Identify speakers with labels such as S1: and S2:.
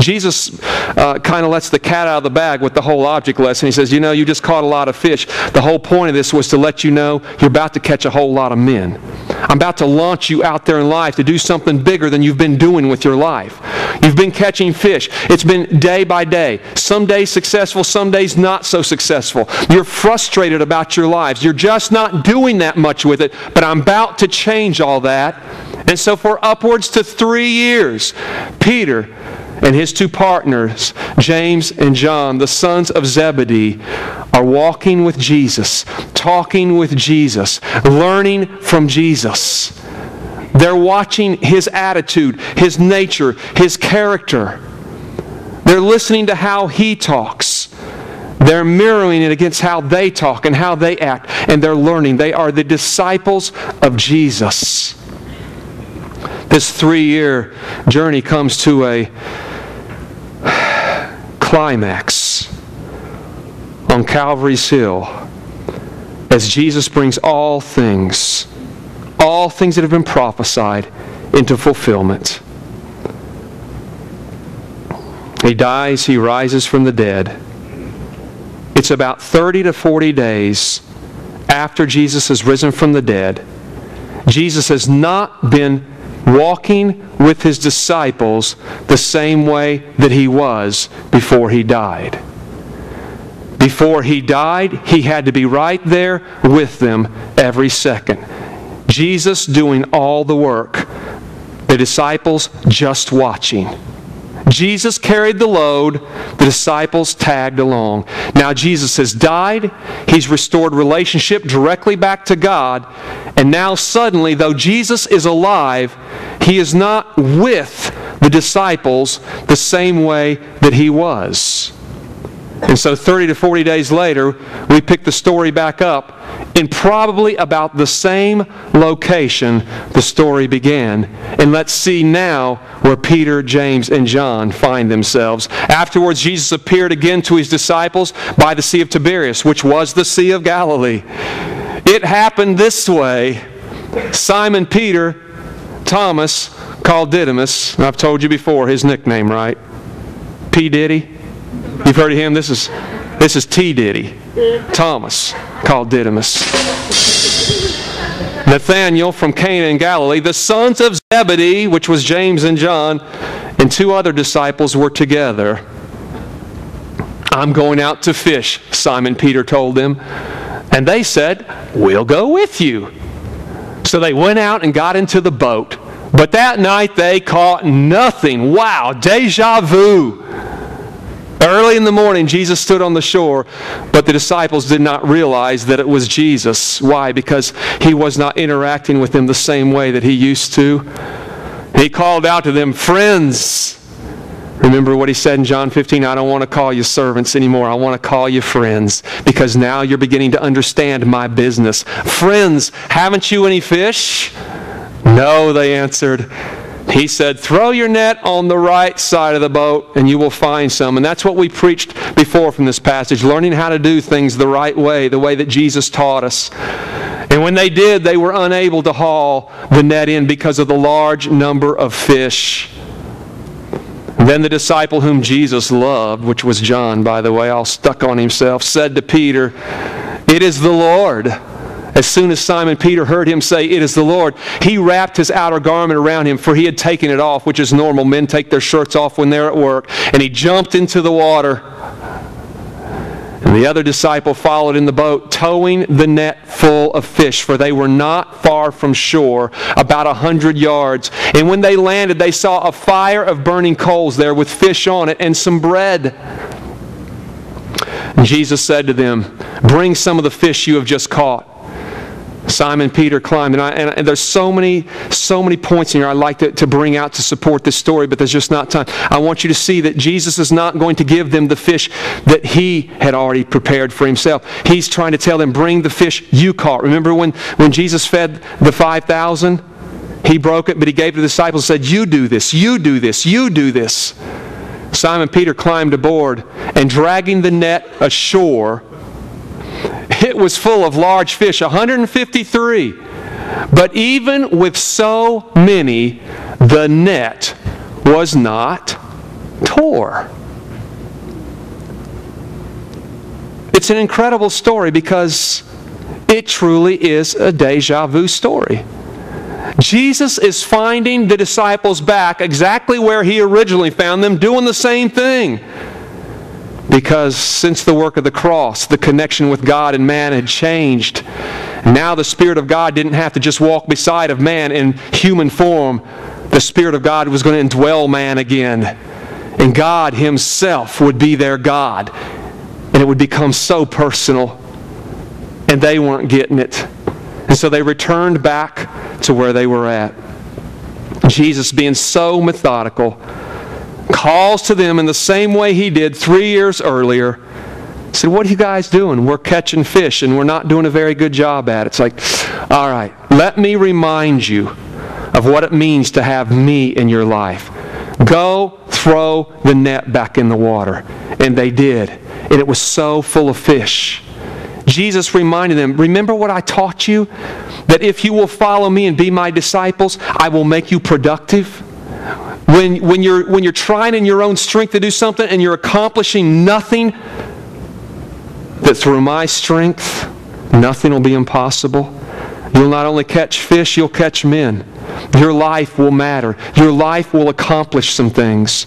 S1: Jesus kind of lets the cat out of the bag with the whole object lesson. He says, you know, you just caught a lot of fish. The whole point of this was to let you know you're about to catch a whole lot of men. I'm about to launch you out there in life to do something bigger than you've been doing with your life. You've been catching fish. It's been day by day. Some days successful, some days not so successful. You're frustrated about your lives. You're just not doing that much with it, but I'm about to change all that. And so for upwards to 3 years, Peter and his two partners, James and John, the sons of Zebedee, are walking with Jesus, talking with Jesus, learning from Jesus. They're watching His attitude, His nature, His character. They're listening to how He talks. They're mirroring it against how they talk and how they act, and they're learning. They are the disciples of Jesus. This 3-year journey comes to a climax on Calvary's Hill as Jesus brings all things that have been prophesied into fulfillment. He dies, He rises from the dead. It's about 30 to 40 days after Jesus has risen from the dead. Jesus has not been walking with His disciples the same way that He was before He died. Before He died, He had to be right there with them every second. Jesus doing all the work, the disciples just watching. Jesus carried the load, the disciples tagged along. Now Jesus has died, He's restored relationship directly back to God, and now suddenly, though Jesus is alive, He is not with the disciples the same way that He was. And so 30 to 40 days later, we pick the story back up. In probably about the same location the story began. And let's see now where Peter, James, and John find themselves. Afterwards, Jesus appeared again to His disciples by the Sea of Tiberias, which was the Sea of Galilee. It happened this way. Simon Peter, Thomas, called Didymus, and I've told you before his nickname, right? P. Diddy. You've heard of him? This is T. Diddy. Thomas, called Didymus. Nathanael from Cana in Galilee, the sons of Zebedee, which was James and John, and 2 other disciples were together. I'm going out to fish, Simon Peter told them. And they said, we'll go with you. So they went out and got into the boat. But that night they caught nothing. Wow, deja vu. Early in the morning, Jesus stood on the shore, but the disciples did not realize that it was Jesus. Why? Because He was not interacting with them the same way that He used to. He called out to them, friends. Remember what He said in John 15, I don't want to call you servants anymore. I want to call you friends, because now you're beginning to understand my business. Friends, haven't you any fish? No, they answered. He said, throw your net on the right side of the boat and you will find some. And that's what we preached before from this passage, learning how to do things the right way, the way that Jesus taught us. And when they did, they were unable to haul the net in because of the large number of fish. And then the disciple whom Jesus loved, which was John, by the way, all stuck on himself, said to Peter, it is the Lord. As soon as Simon Peter heard him say, it is the Lord, he wrapped his outer garment around him, for he had taken it off, which is normal. Men take their shirts off when they're at work. And he jumped into the water. And the other disciple followed in the boat, towing the net full of fish, for they were not far from shore, about 100 yards. And when they landed, they saw a fire of burning coals there with fish on it and some bread. And Jesus said to them, bring some of the fish you have just caught. Simon Peter climbed, and there's so many points in here I'd like to bring out to support this story, but there's just not time. I want you to see that Jesus is not going to give them the fish that He had already prepared for Himself. He's trying to tell them, bring the fish you caught. Remember when Jesus fed the 5,000? He broke it, but He gave to the disciples and said, you do this, you do this, you do this. Simon Peter climbed aboard, and dragging the net ashore, it was full of large fish, 153. But even with so many, the net was not tore. It's an incredible story because it truly is a deja vu story. Jesus is finding the disciples back exactly where He originally found them, doing the same thing. Because since the work of the cross, the connection with God and man had changed. Now the Spirit of God didn't have to just walk beside of man in human form. The Spirit of God was going to indwell man again. And God Himself would be their God. And it would become so personal. And they weren't getting it. And so they returned back to where they were at. Jesus, being so methodical, calls to them in the same way He did 3 years earlier. He said, what are you guys doing? We're catching fish and we're not doing a very good job at it. It's like, all right, let me remind you of what it means to have me in your life. Go throw the net back in the water. And they did. And it was so full of fish. Jesus reminded them, remember what I taught you? That if you will follow me and be my disciples, I will make you productive. When you're trying in your own strength to do something and you're accomplishing nothing, that through my strength, nothing will be impossible. You'll not only catch fish, you'll catch men. Your life will matter. Your life will accomplish some things.